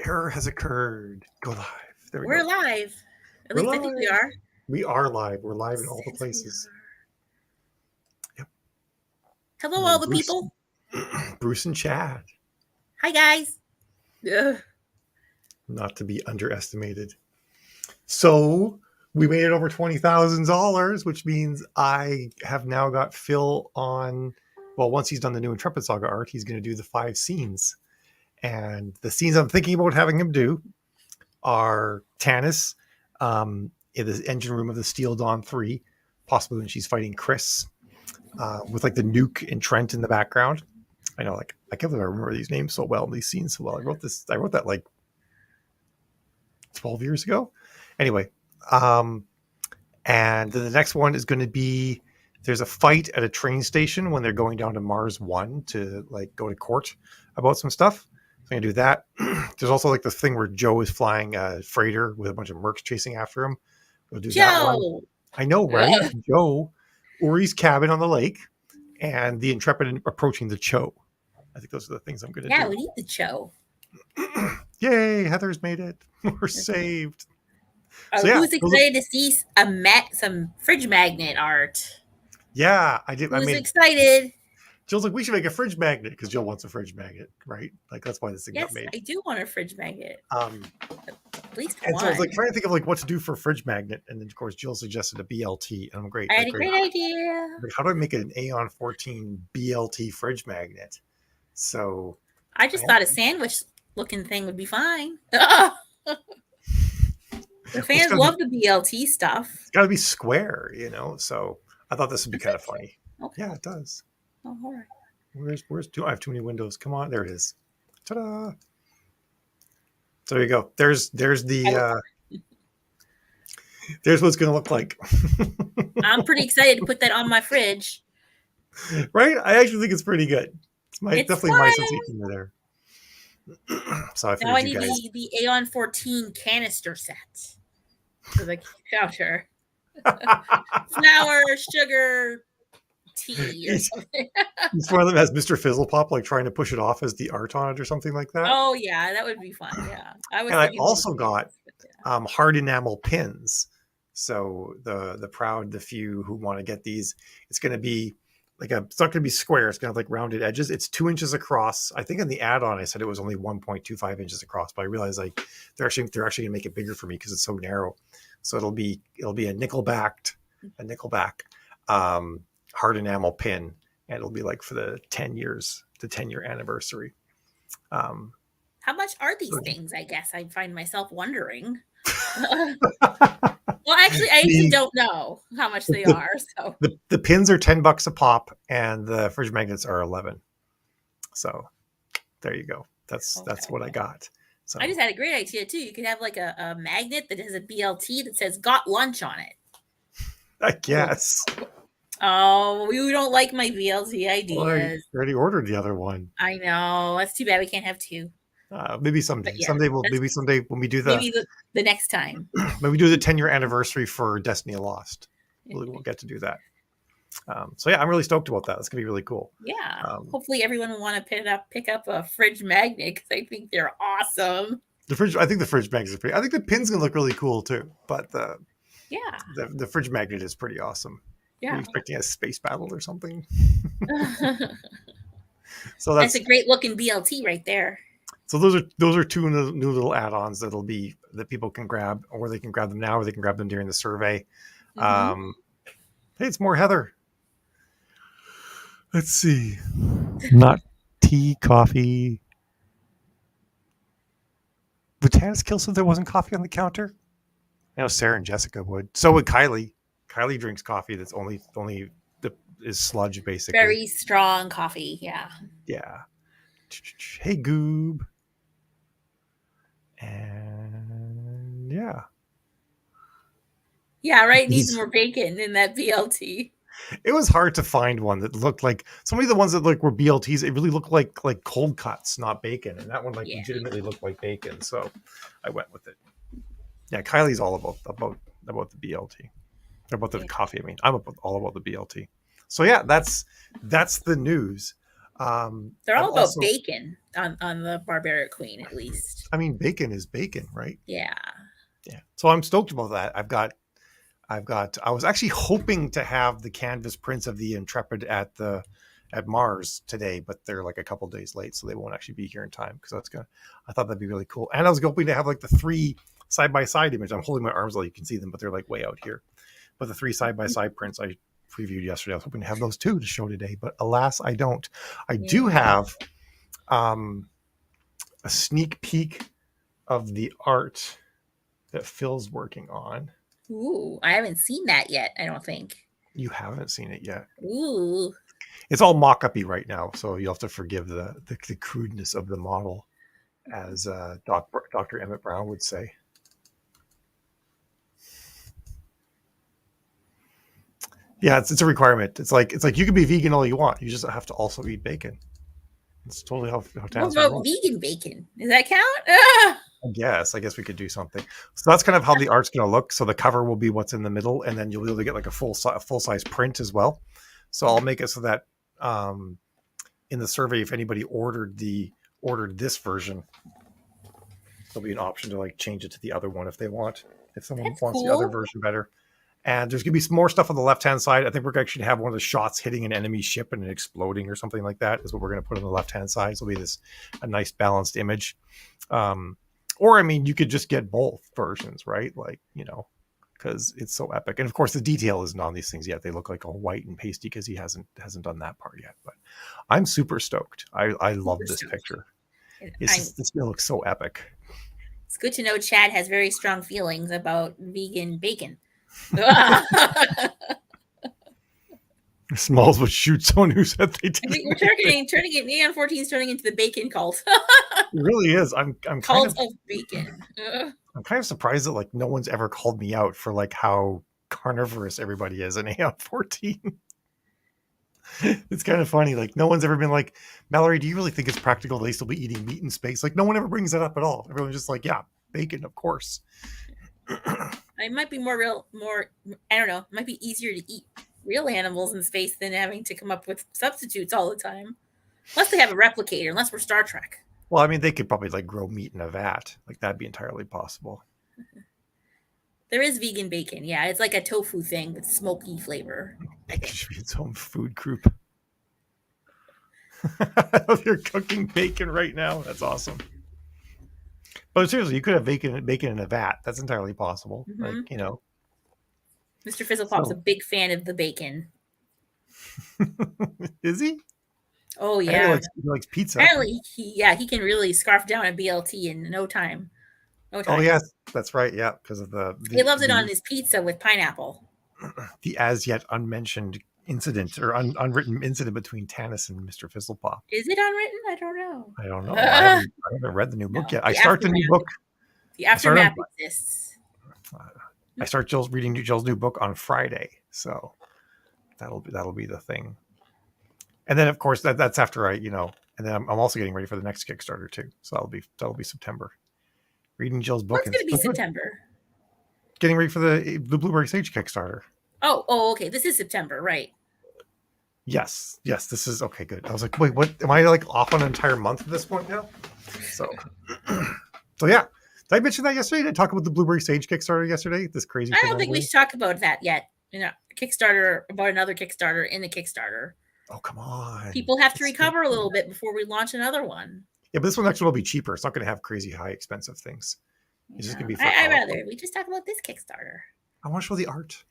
Error has occurred. Go live. There we We're go. live. At We're least I think we live. are. We are live. We're live in all the Says we places. are. Yep. Hello, And all then the Bruce, people. Bruce and Chad, Hi, guys. Ugh. not to be underestimated. So we made it over $20,000, which means I have now got Phil on. Well, once he's done the new Intrepid Saga art, he's going to do the 5 scenes. And the scenes I'm thinking about having him do are Tannis in the engine room of the Steel Dawn 3, possibly when she's fighting Chris, with like the nuke and Trent in the background. I know, like, I can't believe I remember these names so well and these scenes so well. I wrote that like 12 years ago. Anyway, um, and then the next one is going to be there's a fight at a train station when they're going down to Mars 1 to like go to court about some stuff. So I'm going to do that. There's also like the thing where Joe is flying a freighter with a bunch of mercs chasing after him. We'll do that one. Joe. I know, right? Ugh. Joe, Uri's cabin on the lake, and the Intrepid approaching the Cho. I think those are the things I'm going to Yeah, do. we need the show. Yay, Heather's made it. We're saved. So yeah, Who's excited to see some fridge magnet art? yeah, I did. I Who's mean, excited? Jill's like, we should make a fridge magnet because Jill wants a fridge magnet, right? Like that's why this thing got Yes, made. I do want a fridge magnet. Um, At least and so I was like one. trying to think of like what to do for a fridge magnet, and then of course Jill suggested a BLT, and I'm great. I Like, had a great. great idea. Like, how do I make an Aeon 14 BLT fridge magnet? So I I just have, thought a sandwich looking thing would be fine. The well, fans love the BLT stuff. it's got to be square, you know. So I thought this would be Does kind it of funny. Okay. Yeah, it does. Oh, all right. I have too many windows. Come on, there it is. Ta-da! So there you go. There's what it's going to look like. I'm pretty excited to put that on my fridge. Right? I actually think it's pretty good. It's Definitely my sense of fun. humor there. So I Now I figured you need guys. the Aeon 14 canister set for the counter. Flour, sugar, tea, or each, something. each one of them has Mr. Fizzlepop like trying to push it off as the art on it or something like that. Oh yeah, that would be fun. Yeah, I was And I thinking more also got kids, but yeah. hard enamel pins. So the few who want to get these, it's going to be it's not going to be square. It's going to have like rounded edges. It's 2 inches across. I think in the add-on I said it was only 1.25 inches across, but I realized like they're actually going to make it bigger for me because it's so narrow. So it'll be a nickel-back hard enamel pin, and it'll be like for the 10-year anniversary. Um, How much are these things? I guess I find myself wondering. Well, actually, I actually don't know how much they are. So the pins are $10 a pop, and the fridge magnets are 11. So there you go. That's what I got. So I just had a great idea too. You could have like a magnet that has a BLT that says "Got lunch" on it. I guess. Oh, you don't like my BLT Well, I ideas. already ordered the other one. I know. That's too bad we can't have two. Maybe someday. But yeah, Maybe someday when we do maybe the next time. when we do the 10-year anniversary for Destiny Lost, we'll get to do that. So yeah, I'm really stoked about that. It's gonna be really cool. Yeah. Hopefully everyone will want to pick up a fridge magnet because I think they're awesome. I think the fridge magnets are pretty. I think the pin's gonna look really cool too. But the fridge magnet is pretty awesome. Yeah. Are you expecting a space battle or something? So that's a great looking BLT right there. So those are two new little add-ons that people can grab, or they can grab them now, or they can grab them during the survey. Mm-hmm. Hey, it's more Heather. Let's see. Not tea, coffee. Would Tannis kill so there wasn't coffee on the counter? I know Sarah and Jessica would. So would Kylie. Kylie drinks coffee that's only is sludge, basically. Very strong coffee. Yeah. Yeah. Hey, Goob. And yeah. Yeah, right. Needs more bacon in that BLT. It was hard to find one that looked like so many of the ones that were BLTs. It really looked like cold cuts, not bacon, and that one legitimately looked like bacon. So I went with it. Yeah, Kylie's all about the BLT, about the coffee. I mean, I'm all about the BLT. So yeah, that's the news. They're all about bacon. on the Barbaric Queen at least. I mean, bacon is bacon, right? Yeah. Yeah. So I'm stoked about that. I was actually hoping to have the canvas prints of the Intrepid at Mars today, but they're like a couple days late, so they won't actually be here in time because I thought that'd be really cool. And I was hoping to have like the 3 side by side image. I'm holding my arms so you can see them, but they're like way out here. But the 3 side by side prints I previewed yesterday, I was hoping to have those too to show today, but alas, I don't. I do have a sneak peek of the art that Phil's working on. Ooh, I haven't seen that yet, I don't think. You haven't seen it yet. Ooh. It's all mock-up-y right now, so you'll have to forgive the crudeness of the model, as Dr. Emmett Brown would say. Yeah, it's a requirement. It's like you can be vegan all you want. You just have to also eat bacon. It's totally how What Townsend about rolls. vegan bacon? Does that count? Ah! I guess we could do something. So that's kind of how the art's going to look. So the cover will be what's in the middle, and then you'll be able to get like a full size print as well. So I'll make it so that in the survey, if anybody ordered this version, there'll be an option to like change it to the other one if they want. If someone That's wants the other cool. version better. And there's going to be some more stuff on the left-hand side. I think we're going to actually have one of the shots hitting an enemy ship and it exploding or something like that is what we're going to put on the left-hand side. So it'll be a nice balanced image. Or, I mean, you could just get both versions, right? Like, because it's so epic. And, of course, the detail isn't on these things yet. They look like all white and pasty because he hasn't done that part yet. But I'm super stoked. I love this picture. This looks so epic. It's good to know Chad has very strong feelings about vegan bacon. Smalls would shoot someone who said they did. I think we're turning it. Neon 14 is turning into the bacon cult. It really is. I'm cult of bacon. I'm kind of surprised that like no one's ever called me out for like how carnivorous everybody is in Neon 14. It's kind of funny. Like no one's ever been like, Mallory, do you really think it's practical they still be eating meat in space? Like no one ever brings that up at all. Everyone's just like, yeah, bacon, of course. It might be more, I don't know, it might be easier to eat real animals in space than having to come up with substitutes all the time. Unless they have a replicator, unless we're Star Trek. Well, I mean, they could probably like grow meat in a vat. Like that'd be entirely possible. There is vegan bacon. Yeah, it's like a tofu thing with smoky flavor. Bacon should be its own food group. You're cooking bacon right now. That's awesome. But seriously, you could have bacon in a vat. That's entirely possible. Mm-hmm. Like, Mr. Fizzlepop's a big fan of the bacon. Is he? Oh, yeah. He likes pizza. Apparently, he can really scarf down a BLT in no time. Oh, yes. That's right. Yeah, because of he loves it on his pizza with pineapple. The as yet unmentioned incident or unwritten incident between Tanis and Mr. Fizzlepop. Is it unwritten? I don't know. I don't know. I haven't read the new book yet. I start the new book. The aftermath exists. I start reading Jill's new book on Friday, so that'll be the thing. And then, of course, that's after and then I'm also getting ready for the next Kickstarter too. So that'll be September. Reading Jill's book. What's going to be September? Getting ready for the Blueberry Sage Kickstarter. Oh, okay. This is September, right? Yes. This is okay. Good. I was like, wait, what? Am I like off on an entire month at this point now? So yeah. Did I mention that yesterday? Did I talk about the Blueberry Sage Kickstarter yesterday? This crazy. I don't think we should talk about that yet. Kickstarter about another Kickstarter in the Kickstarter. Oh, come on. People have to recover a little bit before we launch another one. Yeah, but this one actually will be cheaper. It's not going to have crazy high expensive things. It's just going to be. I'd rather we just talk about this Kickstarter. I want to show the art.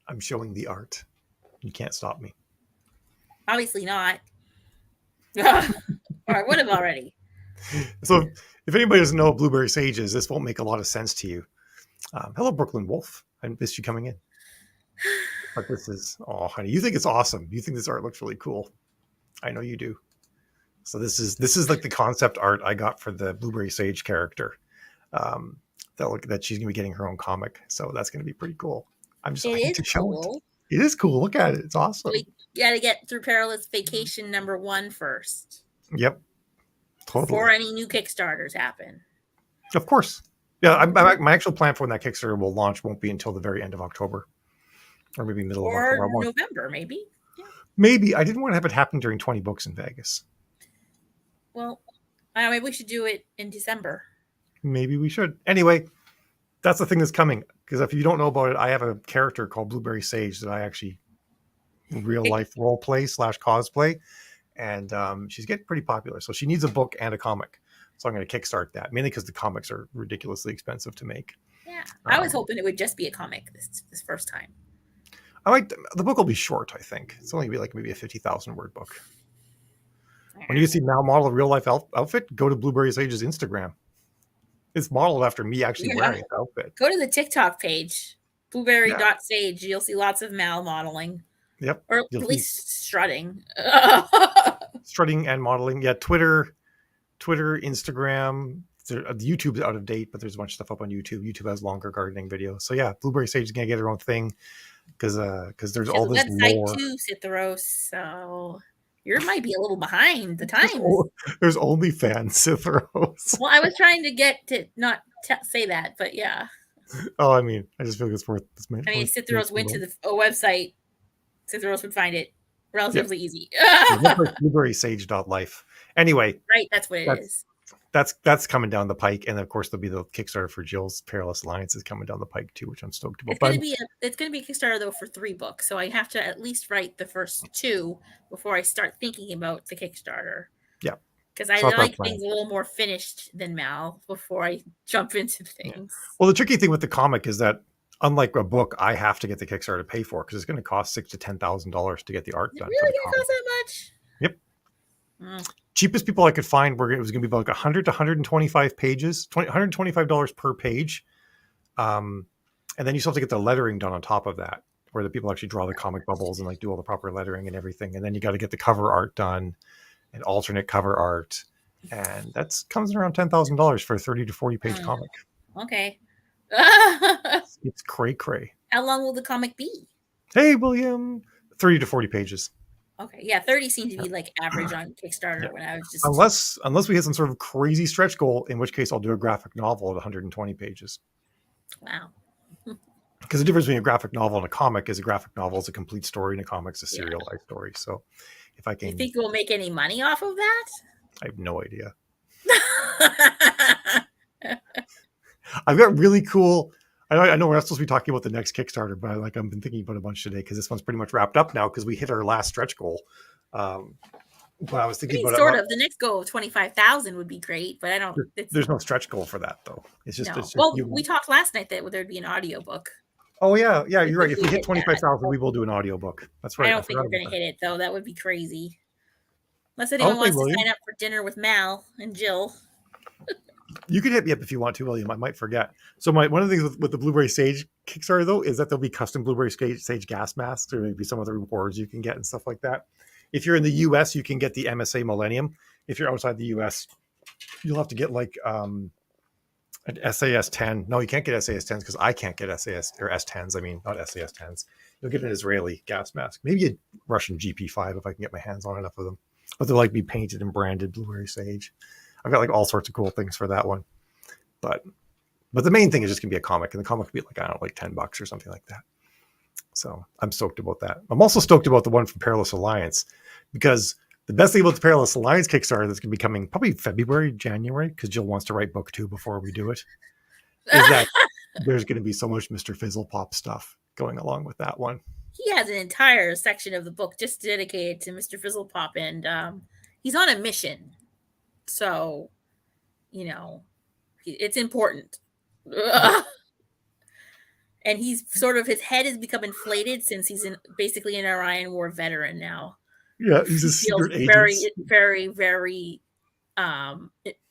I'm showing the art. You can't stop me. Obviously not. Or I would have already. So if anybody doesn't know what Blueberry Sage is, this won't make a lot of sense to you. Hello, Brooklyn Wolf. I missed you coming in. But this is, oh, honey, you think it's awesome. You think this art looks really cool. I know you do. So this is like the concept art I got for the Blueberry Sage character. That she's gonna be getting her own comic. So that's gonna be pretty cool. I'm just waiting to show it. It is cool. Look at it. It's awesome. We gotta get through Perilous Vacation #1 first. Yep. Totally. Before any new Kickstarters happen. Of course. Yeah, my actual plan for when that Kickstarter will launch won't be until the very end of October. Or maybe middle of October. Or November, maybe. Yeah. Maybe. I didn't want to have it happen during 20 books in Vegas. Well, I don't know, maybe we should do it in December. Maybe we should. Anyway, that's the thing that's coming. Because if you don't know about it, I have a character called Blueberry Sage that I actually real life role play / cosplay, and she's getting pretty popular. So she needs a book and a comic. So I'm going to kickstart that, mainly because the comics are ridiculously expensive to make. Yeah, I was hoping it would just be a comic this first time. The book will be short. I think it's only be like maybe a 50,000 word book. When you see Mal model a real life outfit, go to Blueberry Sage's Instagram. It's modeled after me actually wearing the outfit. Go to the TikTok page, blueberry.sage. You'll see lots of Mal modeling. Yep. Or at least strutting. Strutting and modeling. Yeah, Twitter, Instagram. YouTube's out of date, but there's a bunch of stuff up on YouTube. YouTube has longer gardening videos. So yeah, Blueberry Sage is going to get her own thing because there's all this website too, Cithros. So you might be a little behind the times. There's OnlyFans, Cithros. Well, I was trying to get to not say that, but yeah. Oh, I mean, I just feel like it's worth this. I mean, Cithros went to the website. Cithros would find it relatively easy. BlueberrySage.life. Anyway, right, that's what it is. That's coming down the pike, and of course there'll be the Kickstarter for Jill's Perilous Alliance is coming down the pike too, which I'm stoked about. It's gonna be a Kickstarter though for 3 books, so I have to at least write the first 2 before I start thinking about the Kickstarter. Yeah, because I like things a little more finished than Mal before I jump into things. Yeah. Well, the tricky thing with the comic is that unlike a book, I have to get the Kickstarter to pay for because it's going to cost $6,000 to $10,000 to get the art done. Really, going to cost that much? Yep. Cheapest people I could find it was going to be about 100 to 125 pages, $125 per page, and then you still have to get the lettering done on top of that, where the people actually draw the comic bubbles and like do all the proper lettering and everything, and then you got to get the cover art done, and alternate cover art, and that comes around $10,000 for a 30 to 40 page comic. Okay. It's cray. How long will the comic be? Hey, William, 30 to 40 pages. Okay, yeah, 30 seemed to be like average on Kickstarter when I was just unless we hit some sort of crazy stretch goal, in which case I'll do a graphic novel at 120 pages. Wow. Because the difference between a graphic novel and a comic is a graphic novel is a complete story and a comic's a serialized story. So if I can, do you think we'll make any money off of that? I have no idea. I've got really cool. I know we're not supposed to be talking about the next Kickstarter, but I've been thinking about a bunch today because this one's pretty much wrapped up now because we hit our last stretch goal. But I was thinking about sort of the next goal of 25,000 would be great, but I don't. There's no stretch goal for that though. It's just. No. It's just we talked last night that there'd be an audiobook. Oh yeah, you're right. If we hit 25,000, we will do an audiobook. That's right. I don't think we're going to hit it though. That would be crazy. Unless anyone wants to sign up for dinner with Mal and Jill. You can hit me up if you want to, William. I might forget. So one of the things with the Blueberry Sage Kickstarter, though, is that there'll be custom Blueberry Sage gas masks. There may be some other rewards you can get and stuff like that. If you're in the U.S., you can get the MSA Millennium. If you're outside the U.S., you'll have to get like an SAS 10. No, you can't get SAS 10s because I can't get SAS or S10s. I mean, not SAS 10s. You'll get an Israeli gas mask. Maybe a Russian GP5 if I can get my hands on enough of them. But they'll like be painted and branded Blueberry Sage. I've got like all sorts of cool things for that one, but the main thing is just gonna be a comic, and the comic will be like, I don't know, like $10 or something like that. So I'm stoked about that. I'm also stoked about the one from Perilous Alliance because the best thing about the Perilous Alliance Kickstarter that's gonna be coming probably February, January, because Jill wants to write book 2 before we do it, is that there's gonna be so much Mr. Fizzlepop stuff going along with that one. He has an entire section of the book just dedicated to Mr. Fizzlepop, and he's on a mission. So, it's important. And he's sort of, his head has become inflated since he's basically an Orion War veteran now. Yeah, he's a secret agent. Very, very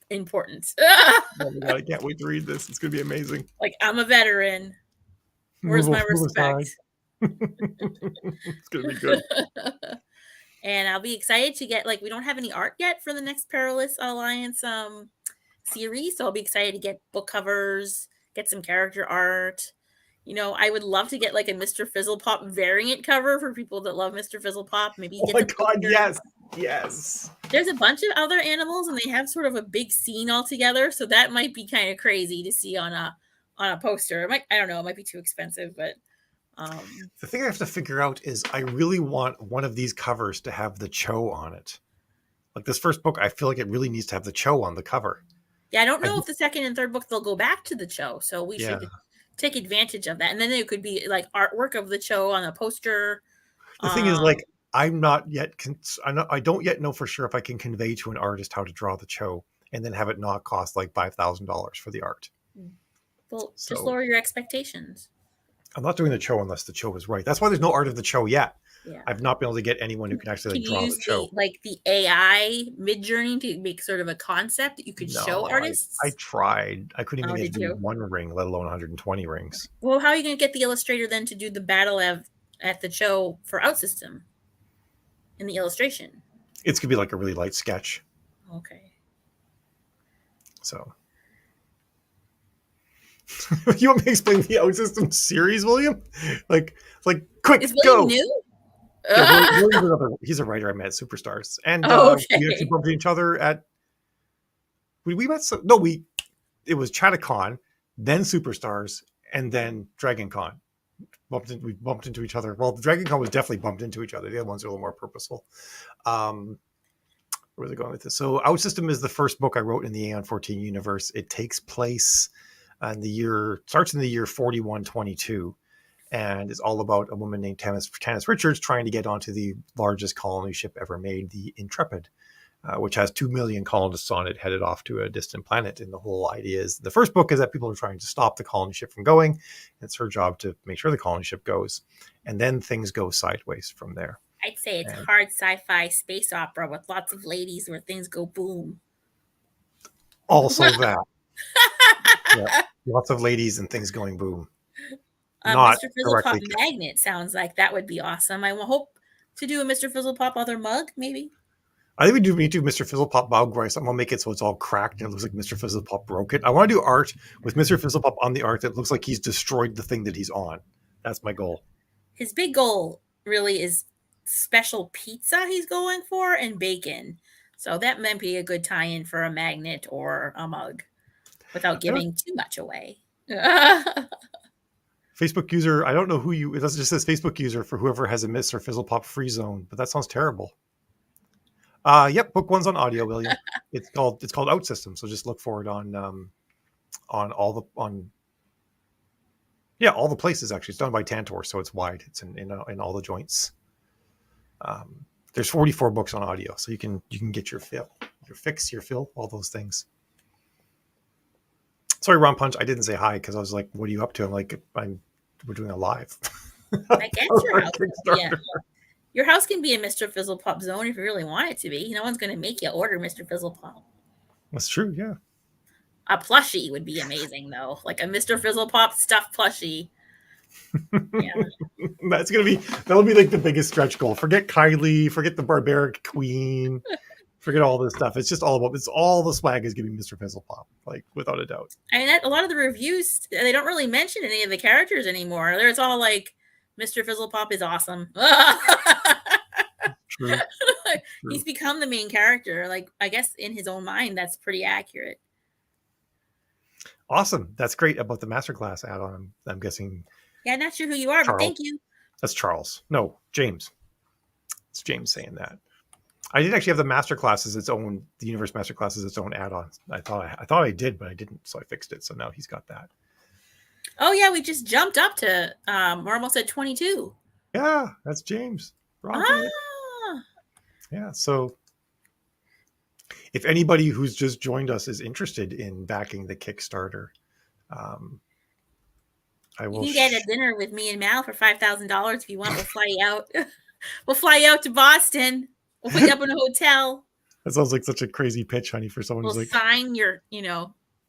important. Oh my God, I can't wait to read this. It's going to be amazing. Like, I'm a veteran. Where's my respect? It's going to be good. And I'll be excited to get, we don't have any art yet for the next Perilous Alliance series. So I'll be excited to get book covers, get some character art. I would love to get like a Mr. Fizzlepop variant cover for people that love Mr. Fizzlepop. Maybe get my God, yes. There's a bunch of other animals and they have sort of a big scene all together. So that might be kind of crazy to see on a poster. I don't know, it might be too expensive, but the thing I have to figure out is I really want one of these covers to have the Cho on it. Like this first book, I feel like it really needs to have the Cho on the cover. Yeah, I don't know if the second and third book they'll go back to the Cho, so we should take advantage of that. And then there could be like artwork of the Cho on a poster. The thing is, like, I'm not yet. I don't yet know for sure if I can convey to an artist how to draw the Cho, and then have it not cost like $5,000 for the art. Well, just lower your expectations. I'm not doing the Cho unless the Cho is right. That's why there's no art of the Cho yet. Yeah. I've not been able to get anyone who can actually draw use the Cho. the AI Midjourney to make sort of a concept that you could show artists. I tried. I couldn't even get to do one ring, let alone 120 rings. Well, how are you going to get the illustrator then to do the battle at the Cho for Outsystem in the illustration? It's going to be like a really light sketch. Okay. So. You want me to explain the Outsystem series, William? Like, quick, is go. William new? Yeah, he's a writer I met at Superstars, and we actually bumped into each other at. We met. It was Chattacon, then Superstars, and then DragonCon. We bumped into each other. Well, the DragonCon was definitely bumped into each other. The other ones are a little more purposeful. Where was I going with this? So, Outsystem is the first book I wrote in the Aeon 14 universe. It takes place starts in the year 4122. And it's all about a woman named Tanis Richards trying to get onto the largest colony ship ever made, the Intrepid, which has 2 million colonists on it headed off to a distant planet. And the whole idea is the first book is that people are trying to stop the colony ship from going. It's her job to make sure the colony ship goes. And then things go sideways from there. I'd say it's hard sci-fi space opera with lots of ladies where things go boom. Also that. Yeah, lots of ladies and things going boom. Mr. Fizzlepop magnet sounds like that would be awesome. I will hope to do a Mr. Fizzlepop other mug, maybe. I think we do Mr. Fizzlepop mug where I'm gonna make it so it's all cracked and it looks like Mr. Fizzlepop broke it. I want to do art with Mr. Fizzlepop on the art that looks like he's destroyed the thing that he's on. That's my goal. His big goal really is special pizza he's going for and bacon. So that might be a good tie-in for a magnet or a mug without giving too much away. Facebook user, I don't know who it just says Facebook user for whoever has a Mr. Fizzlepop free zone, but that sounds terrible. Yep, book one's on audio, William. It's called Outsystem, so just look for it on all the places actually. It's done by Tantor, so it's wide. It's in all the joints. There's 44 books on audio, so you can get your fill, your fix, your fill, all those things. Sorry, Ron Punch, I didn't say hi because I was like, "What are you up to?" I'm like, we're doing a live. I guess your house, your house can be a Mr. Fizzlepop zone if you really want it to be. No one's going to make you order Mr. Fizzlepop. That's true, yeah. A plushie would be amazing, though, like a Mr. Fizzlepop stuffed plushie. Yeah, that'll be like the biggest stretch goal. Forget Kylie, forget the barbaric queen. Forget all this stuff. It's just all the swag is giving Mr. Fizzlepop, like without a doubt. I mean, a lot of the reviews, they don't really mention any of the characters anymore. It's all like, Mr. Fizzlepop is awesome. True. He's become the main character. Like, I guess in his own mind, that's pretty accurate. Awesome. That's great about the masterclass add-on. I'm guessing. Yeah, I'm not sure who you are, but thank you. That's Charles. No, James. It's James saying that. I did actually have the masterclass as its own, the universe masterclass as its own add-on. I thought I did, but I didn't, so I fixed it. So now he's got that. Oh yeah, we just jumped up to we're almost at 22. Yeah, that's James. Yeah, so if anybody who's just joined us is interested in backing the Kickstarter, I will. You can get a dinner with me and Mal for $5,000 if you want. We'll fly you out. We'll fly you out to Boston. We'll put you up in a hotel. That sounds like such a crazy pitch, honey, for someone who's like, sign your,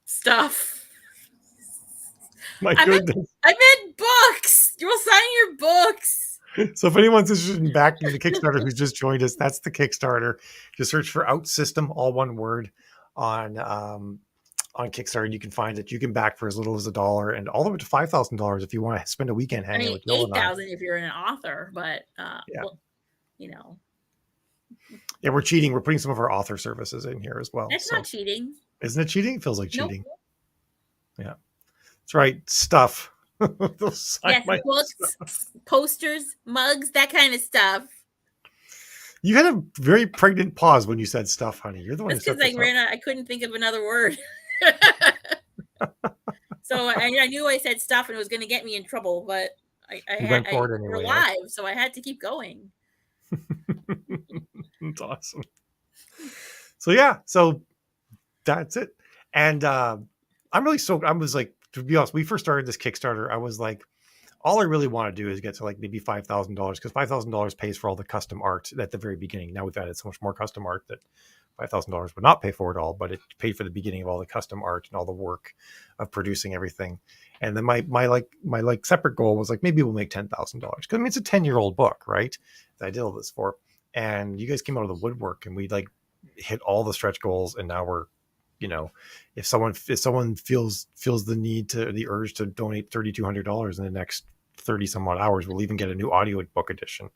stuff. My goodness. I meant books. You will sign your books. So if anyone's interested in backing the Kickstarter who's just joined us, that's the Kickstarter. Just search for Outsystem, all one word, on Kickstarter. You can find it. You can back for as little as $1 and all the way to $5,000 if you want to spend a weekend hanging with Bill and I. $8,000 if you're an author, but Yeah, we're cheating. We're putting some of our author services in here as well. That's not cheating. Isn't it cheating? It feels like cheating. Nope. Yeah. That's right. Stuff. Yes, books, posters, mugs, that kind of stuff. You had a very pregnant pause when you said stuff, honey. You're the one who That's because set this up. I couldn't think of another word. So I knew I said stuff and it was going to get me in trouble, but You went for it we're anyway. Eh? live, so I had to keep going. That's awesome. So yeah, so that's it. And I'm really stoked. I was like, to be honest, we first started this Kickstarter. I was like, all I really want to do is get to like maybe $5,000 because $5,000 pays for all the custom art at the very beginning. Now we've added so much more custom art that $5,000 would not pay for it all, but it paid for the beginning of all the custom art and all the work of producing everything. And then my separate goal was like, maybe we'll make $10,000 because I mean, it's a 10-year-old book, right? That I did all this for. And you guys came out of the woodwork and we like hit all the stretch goals. And now we're, you know, if someone feels the urge to donate $3,200 in the next 30 some odd hours, we'll even get a new audio book edition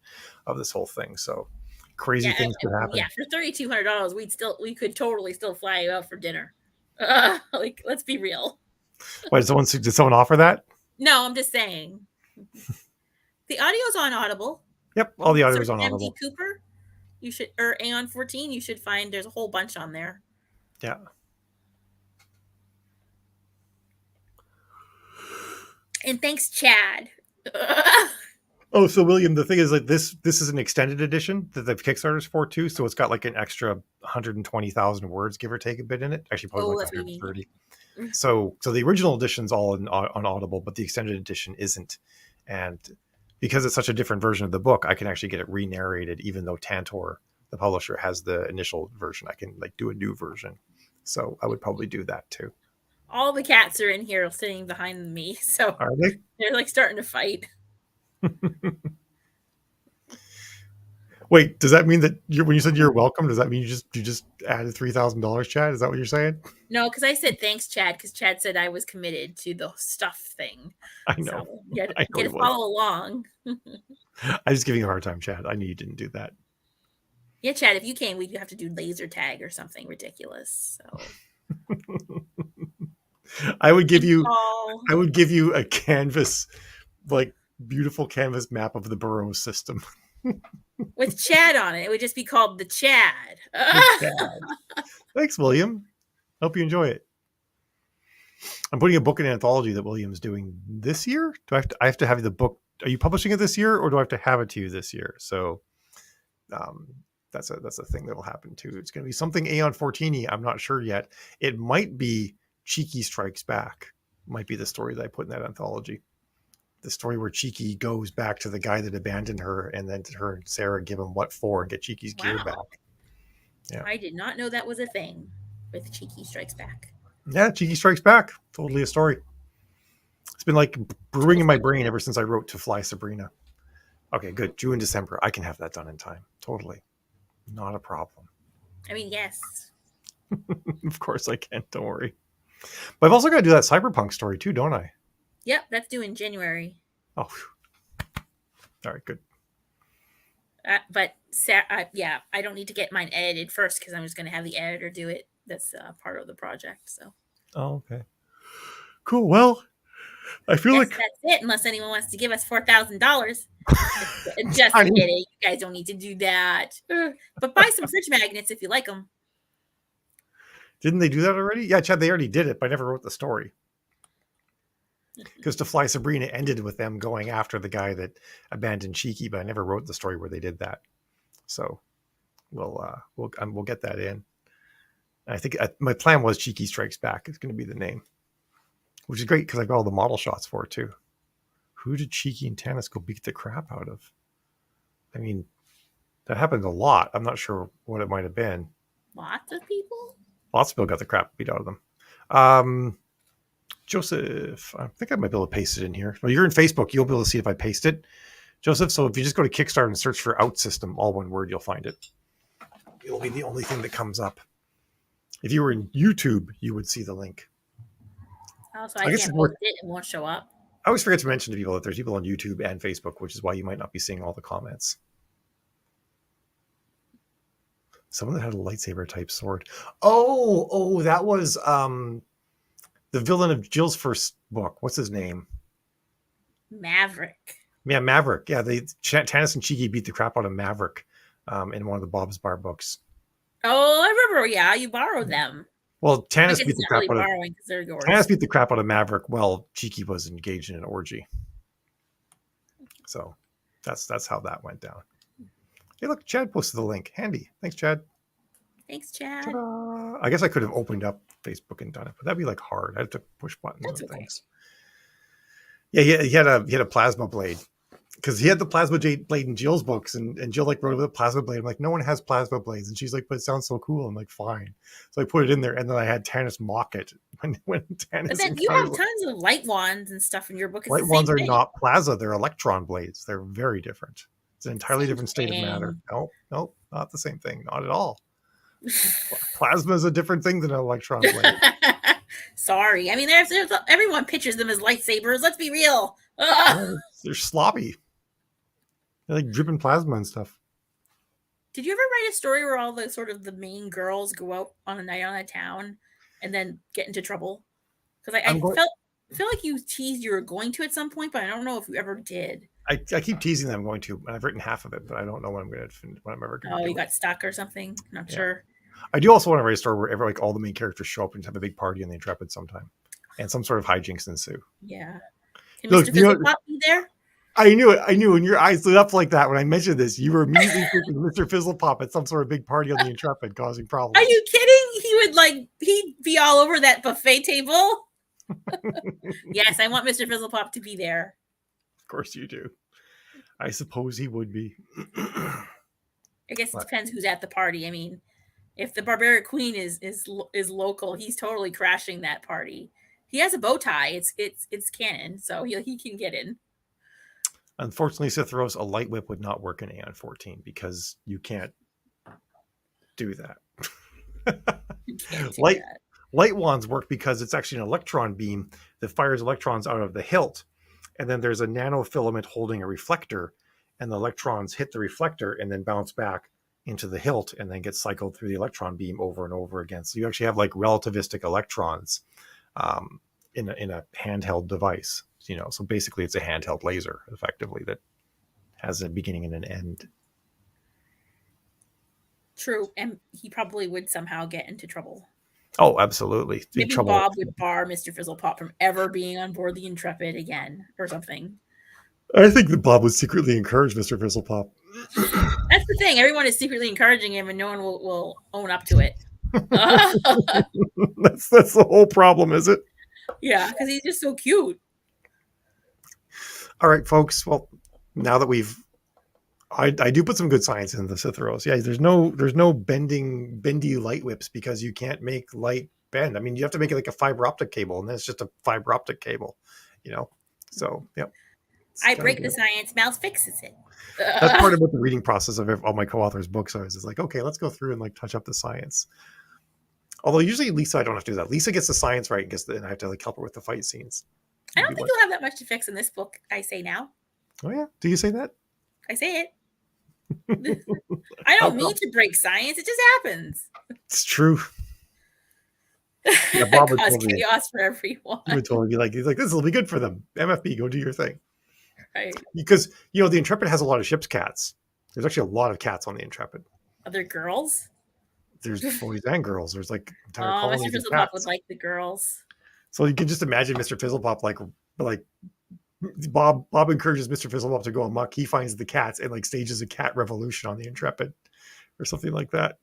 of this whole thing. So crazy things could happen. Yeah, for $3,200, we could totally still fly you out for dinner. Like, let's be real. Why did someone offer that? No, I'm just saying. The audio's on Audible. Yep, all the audio is on MD Audible. Cooper, you should, or Aeon 14, you should find there's a whole bunch on there. Yeah. And thanks, Chad. Oh, so William, the thing is like this is an extended edition that the Kickstarter's for too. So it's got like an extra 120,000 words, give or take a bit in it. Actually, probably like 130. So the original edition's all on Audible, but the extended edition isn't. And because it's such a different version of the book, I can actually get it re-narrated, even though Tantor, the publisher, has the initial version. I can like do a new version. So I would probably do that too. All the cats are in here sitting behind me, so are they? They're like starting to fight. Wait, does that mean that when you said you're welcome, does that mean you just added $3,000, Chad? Is that what you're saying? No, because I said thanks, Chad, because Chad said I was committed to the stuff thing. I know. So you got to follow along. I'm just giving you a hard time, Chad. I knew you didn't do that. Yeah, Chad, if you came, we'd have to do laser tag or something ridiculous. So I would give you a canvas, like beautiful canvas map of the Burrows system. With Chad on it. It would just be called the Chad. Thanks, William. Hope you enjoy it. I'm putting a book in an anthology that William's doing this year. I have to have the book? Are you publishing it this year, or do I have to have it to you this year? So that's a thing that'll happen too. It's going to be something Aeon 14-y. I'm not sure yet. It might be Cheeky Strikes Back. Might be the story that I put in that anthology. The story where Cheeky goes back to the guy that abandoned her, and then her and Sarah give him what for and get Cheeky's gear back. Yeah, I did not know that was a thing with Cheeky Strikes Back. Yeah, Cheeky Strikes Back. Totally a story. It's been like brewing in my brain ever since I wrote To Fly Sabrina. Okay, good. June, December. I can have that done in time. Totally. Not a problem. I mean, yes. Of course I can. Don't worry. But I've also got to do that cyberpunk story too, don't I? Yep, that's due in January. Oh, all right, good. But yeah, I don't need to get mine edited first because I'm just going to have the editor do it. That's part of the project. So. Oh, okay. Cool. Well, I feel like that's it. Unless anyone wants to give us $4,000. Just kidding. You guys don't need to do that. But buy some fridge magnets if you like them. Didn't they do that already? Yeah, Chad, they already did it, but I never wrote the story. Because To Fly Sabrina ended with them going after the guy that abandoned Cheeky, but I never wrote the story where they did that. So we'll get that in. And I think my plan was Cheeky Strikes Back. It's going to be the name, which is great because I got all the model shots for it too. Who did Cheeky and Tanis go beat the crap out of? I mean, that happened a lot. I'm not sure what it might have been. Lots of people? Lots of people got the crap beat out of them. Joseph, I think I might be able to paste it in here. Well, you're in Facebook. You'll be able to see if I paste it. Joseph, so if you just go to Kickstarter and search for Outsystem, all one word, you'll find it. It'll be the only thing that comes up. If you were in YouTube, you would see the link. Oh, so I can't post it, it won't show up. I always forget to mention to people that there's people on YouTube and Facebook, which is why you might not be seeing all the comments. Someone that had a lightsaber type sword. Oh, that was the villain of Jill's first book. What's his name? Maverick. Yeah, Maverick. Yeah, Tanis and Cheeky beat the crap out of Maverick in one of the Bob's Bar books. Oh, I remember. Yeah, you borrowed them. Well, I Tannis guess beat it's the not crap really out of borrowing because they're Tannis yours. beat the crap out of Maverick while Cheeky was engaged in an orgy. So that's how that went down. Hey, look, Chad posted the link. Handy. Thanks, Chad. Thanks, Chad. Ta-da. I guess I could have opened up Facebook and done it, but that'd be like hard. I have to push buttons That's and okay. things. Yeah, he had a plasma blade because he had the plasma blade in Jill's books, and Jill like wrote with a plasma blade. I'm like, no one has plasma blades, and she's like, but it sounds so cool. I'm like, fine. So I put it in there, and then I had Tannis mock it when But Tannis then you encounters have tons of light wands and stuff in your book. It's light the same wands are thing. not plasma; they're electron blades. They're very different. It's an entirely Same different state of matter. thing. Nope, not the same thing. Not at all. Plasma is a different thing than an electron blade. Sorry. I mean, there's everyone pictures them as lightsabers. Let's be real. No, they're sloppy. They're like dripping plasma and stuff. Did you ever write a story where all the sort of the main girls go out on a night on a town and then get into trouble? Because I feel like you teased you were going to at some point, but I don't know if you ever did. I keep teasing that I'm going to, and I've written half of it, but I don't know when I'm going to finish, when I'm ever going to. Oh, do you it. got stuck or something? Not sure. I do also want to write a story where like all the main characters show up and have a big party in the Intrepid sometime, and some sort of hijinks ensue. Yeah. Can Look, Mr. Fizzlepop be there? I knew it. I knew when your eyes lit up like that when I mentioned this, you were immediately thinking Mr. Fizzlepop at some sort of big party on the Intrepid causing problems. Are you kidding? He'd be all over that buffet table. Yes, I want Mr. Fizzlepop to be there. Of course you do. I suppose he would be. I guess it depends who's at the party. I mean, if the Barbaric Queen is local, he's totally crashing that party. He has a bow tie. It's canon, so he can get in. Unfortunately, Cytheros, a light whip would not work in Aeon 14 because you can't do that. Light wands work because it's actually an electron beam that fires electrons out of the hilt, and then there's a nanofilament holding a reflector, and the electrons hit the reflector and then bounce back into the hilt and then get cycled through the electron beam over and over again. So you actually have like relativistic electrons in a handheld device. So basically it's a handheld laser effectively that has a beginning and an end. True, and he probably would somehow get into trouble. Oh, absolutely. Maybe Bob would bar Mr. Fizzlepop from ever being on board the Intrepid again or something. I think that Bob would secretly encourage Mr. Fizzlepop. That's the thing. Everyone is secretly encouraging him and no one will own up to it. That's the whole problem, is it? Yeah, because he's just so cute. All right, folks. Well, now that I do put some good science in the Cytheros. Yeah, there's no bendy light whips because you can't make light bend. I mean, you have to make it like a fiber optic cable, and then it's just a fiber optic cable, So, yep. I break the science, Mouse fixes it. That's part of what the reading process of all my co-authors' books is. It's like, okay, let's go through and like touch up the science. Although usually Lisa, I don't have to do that. Lisa gets the science right and I have to like help her with the fight scenes. I don't think you'll have that much to fix in this book. I say now. Oh yeah, do you say that? I say it. I don't mean to break science. It just happens. It's true. Yeah, Bob would cause chaos for everyone. He would totally be like, he's like, this will be good for them. MFB, go do your thing. Right. Because the Intrepid has a lot of ship's cats. There's actually a lot of cats on the Intrepid. Other girls? There's boys and girls. There's like entire Mr. Fizzlepop would like the girls. So you can just imagine Mr. Fizzlepop like Bob encourages Mr. Fizzlepop to go amok. He finds the cats and like stages a cat revolution on the Intrepid or something like that.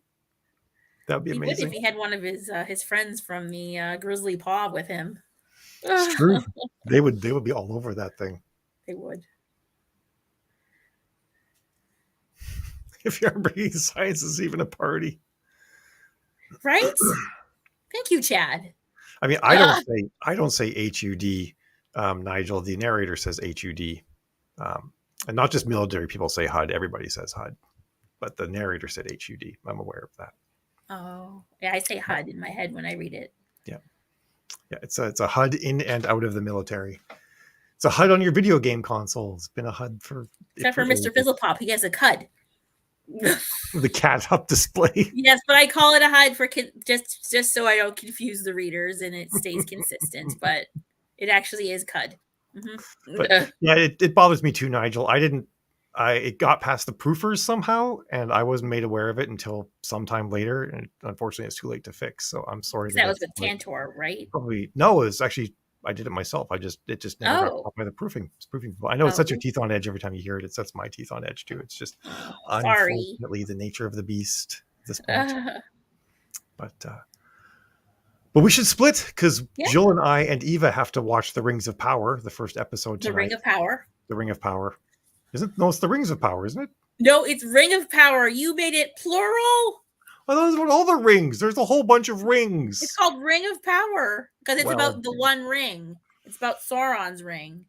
That'd be amazing. He would if he had one of his friends from the Grizzly Paw with him. It's true. They would be all over that thing. They would. If you're bringing science is even a party. Right? Thank you, Chad. I mean, I don't say HUD, Nigel. The narrator says HUD. And not just military people say HUD. Everybody says HUD. But the narrator said HUD. I'm aware of that. Oh, yeah, I say HUD in my head when I read it. Yeah. Yeah, it's a HUD in and out of the military. It's a HUD on your video game console. It's been a HUD for... Except for Mr. Fizzlepop. He has a CUD. The cat up display. Yes, but I call it a HUD for just so I don't confuse the readers and it stays consistent. But it actually is CUD. Mm-hmm. But yeah, it bothers me too, Nigel. I it got past the proofers somehow, and I wasn't made aware of it until sometime later, and unfortunately, it's too late to fix. So I'm sorry That was that's with Tantor, right? probably no. It's actually I did it myself. It just never got Oh, caught by the proofing. I know it oh, sets your teeth on edge every time you hear it. It sets my teeth on edge too. It's just sorry. unfortunately the nature of the beast at this point. Uh, But we should split because yeah, Jill and I and Eva have to watch The Rings of Power, the first episode the Ring tonight. of Power. The Ring of Power. Isn't no, it's the Rings of Power, isn't it? No, it's Ring of Power. You made it plural. Oh, those are all the rings. There's a whole bunch of It's rings. called Ring of Power because it's Well, about the one ring. It's about Sauron's ring.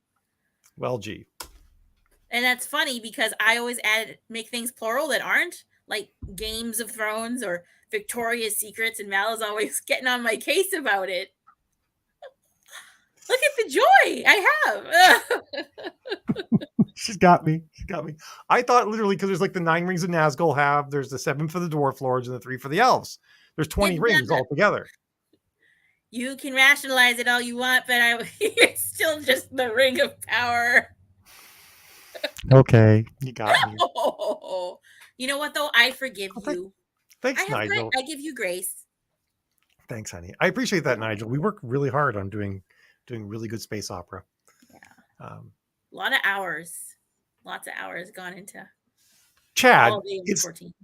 well, gee. And that's funny because I always make things plural that aren't, like Games of Thrones or Victoria's Secrets, and Mal is always getting on my case about it. Look at the joy I have. She's got me. She's got me. I thought literally because there's like the 9 rings that Nazgul have. There's the 7 for the dwarf lords and the 3 for the elves. There's 20 rings altogether. You can rationalize it all you want, but it's still just the Ring of Power. Okay, you got me. Oh, you know what though? I forgive you. Thanks, Nigel. I give you grace. Thanks, honey. I appreciate that, Nigel. We work really hard on doing really good space opera. Yeah. A lot of hours. Lots of hours gone into Chad. All of It's 14.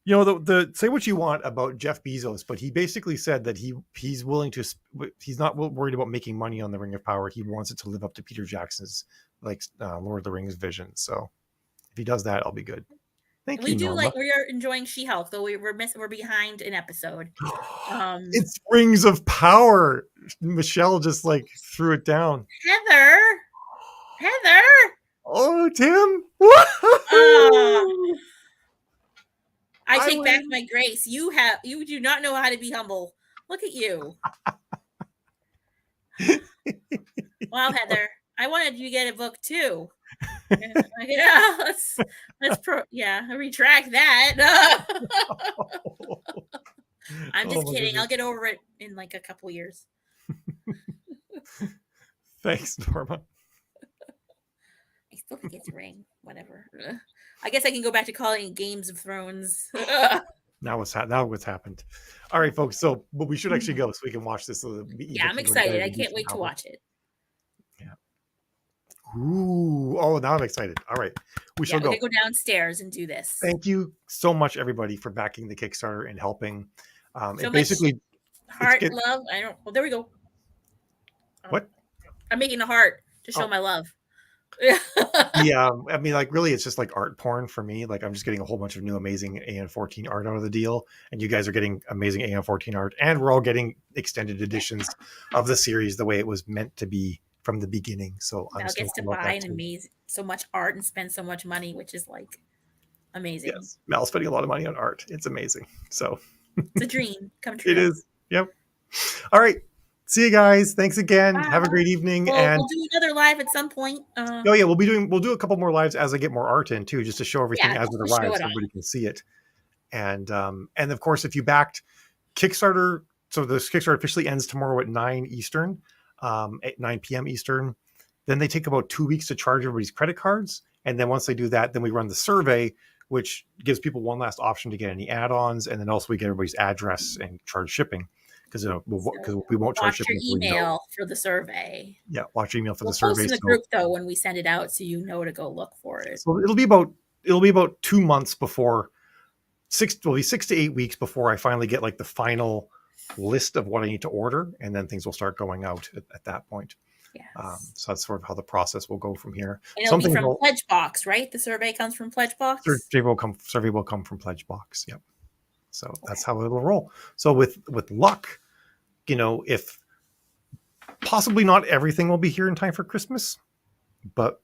you know the say what you want about Jeff Bezos, but he basically said that he's willing to. He's not worried about making money on the Ring of Power. He wants it to live up to Peter Jackson's Lord of the Rings vision. So if he does that, I'll be good. Thank you. We do Norma. like we are enjoying She-Hulk, though we're behind an episode. It's Rings of Power. Michelle just like threw it down. Heather. Oh, Tim. I take back my grace. You do not know how to be humble. Look at you. Wow, Heather. I wanted you to get a book too. Yeah, I retract that. I'm just kidding. Goodness. I'll get over it in like a couple years. Thanks, Norma. I still think it's Ring. Whatever. I guess I can go back to calling it Games of Thrones. Now what's happened? All right, folks. So, but we should actually go so we can watch this. Yeah, I'm excited. I can't wait to watch it. Yeah. Ooh. Oh, now I'm excited. All right, we shall go. We go downstairs and do this. Thank you so much, everybody, for backing the Kickstarter and helping. So it basically heart love. I don't. Well, there we go. What? I'm making a heart to show my love. Yeah, I mean, like, really, it's just like art porn for me. Like, I'm just getting a whole bunch of new amazing AN14 art out of the deal, and you guys are getting amazing AN14 art, and we're all getting extended editions of the series the way it was meant to be from the beginning. So Mal gets to buy so much art and spend so much money, which is like amazing. Yes, Mal's spending a lot of money on art. It's amazing. So it's a dream come true. It is. Yep. All right. See you guys. Thanks again. Have a great evening. And we'll do another live at some point. Oh yeah, we'll do a couple more lives as I get more art in too, just to show everything as it arrives, so everybody can see it. And of course, if you backed Kickstarter, so this Kickstarter officially ends tomorrow at 9 Eastern, at 9 p.m. Eastern. Then they take about 2 weeks to charge everybody's credit cards, and then once they do that, then we run the survey, which gives people one last option to get any add-ons, and then also we get everybody's address and charge shipping. Because we won't charge shipping. Watch your email for the survey. Yeah, watch your email for the survey. Post in the group though when we send it out, so you know to go look for it. So it'll be about 2 months before 6 to 8 weeks before I finally get like the final list of what I need to order, and then things will start going out at that point. Yes. So that's sort of how the process will go from here. And it'll be from Pledgebox, right? The survey comes from Pledgebox. Survey will come from Pledgebox. Yep. So that's how it'll roll. So with luck, if possibly not everything will be here in time for Christmas, but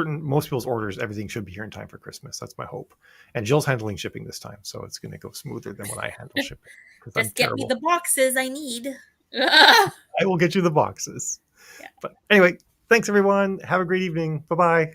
most people's orders, everything should be here in time for Christmas. That's my hope. And Jill's handling shipping this time, so it's going to go smoother than when I handle shipping. Just get me the boxes I need. I will get you the boxes. Yeah. But anyway, thanks everyone. Have a great evening. Bye-bye.